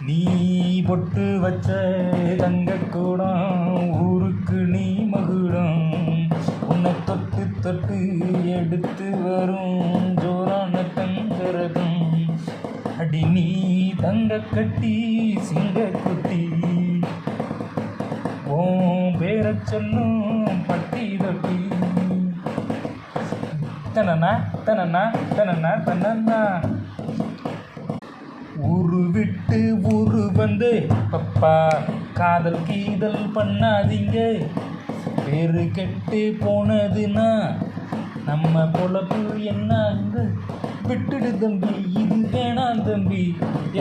நீ பொட்டு வச்ச தங்க கூடம் ஊருக்கு நீ மகுடம் உன்னை தொட்டு தொட்டு எடுத்து வரும் ஜோரான தங்கரகம் அடி நீ தங்க கட்டி சிங்க குட்டி ஓம் பேர சொல்லும் பட்டி தொட்டி தனனா தனனா தனனா தனனா ஊரு விட்டு ஊரு வந்து பப்பா காதல் கீதல் பண்ணாதீங்க பேரு கெட்டு போனதுன்னா நம்ம பொழப்பு என்ன விட்டுடு தம்பி இது வேணாம் தம்பி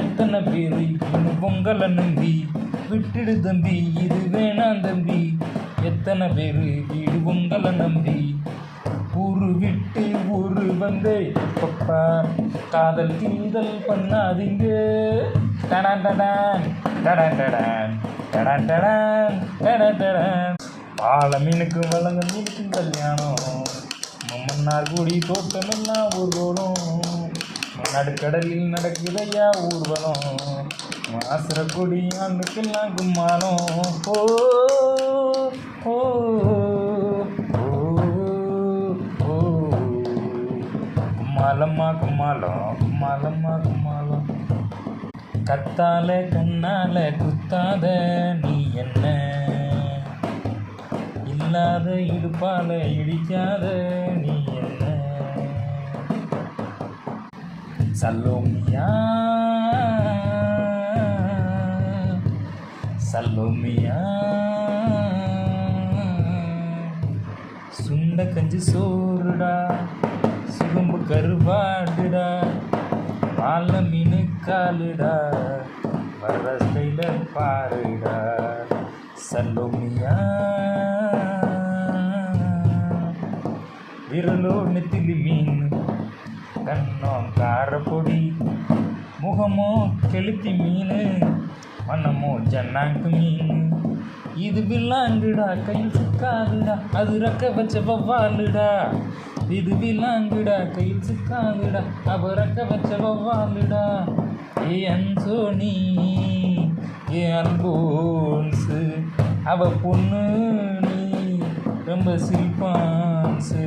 எத்தனை பேர் இன்னும் பொங்கலை நம்பி விட்டுடு தம்பி இது வேணாம் தம்பி எத்தனை பேர் வீடு பொங்கலை நம்பி ஊரு விட்டு ஊரு வந்து பப்பா காதல் கீதல் பண்ணாதீங்க டடான் டடான் டடான் டடான் டடான் டடான் டடான் டடான் பால மீனுக்கும் வளங்க மீனுக்கும் கல்யாணம் மன்னார் கூடி தோட்டமெல்லாம் ஊர்வலம் நடுக்கடலில் நடக்குதையா ஊர்வலம் மாசுர கொடி ஆண்டுக்கெல்லாம் கும்மானம் ஓ ஓ கும்மாலம்மா கும்மாலம் கும்மாலம்மா கும்மாலம் கத்தால கண்ணால குத்தாத நீ என்ன இல்லாத இடுப்பால இடிக்காத நீ என்ன சல்லோமியா சல்லோமியா சுண்ட கஞ்சி சோறுடா சுகும்பு கருவாடுடா பால மீனு காலுடா வர ஸ்டைல பாருடா சல்லோமியா விரலோ நெத்திலி மீன் கண்ணோ காரப்பொடி முகமோ கெளுத்தி மீன் மனமோ ஜன்னாங்கு மீன் இது வில்லாங்குடா கையில் சிக்காதுடா அது ரக்க வச்ச வவ்வாலுடா இது வில்லாங்குடா கையில் சிக்காதுடா அவ ரக்க வச்ச வவ்வாலுடா ஏ அன்சோனி ஏ அல்போன்ஸு அவ பொண்ணு நீ ரொம்ப சிரிப்பான்ஸு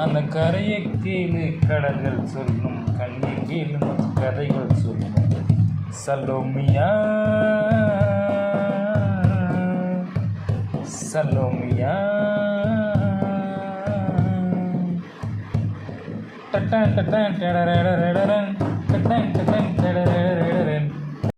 அந்த கரையை கேளு கடல்கள் சொல்லும் கண்ணீர் கேளு கதைகள் சொல்லும் சலோமியா சலோமியா டட்டான் டட்டான் டடரடரடரன் டட்டான் டட்டான் டடரடரன்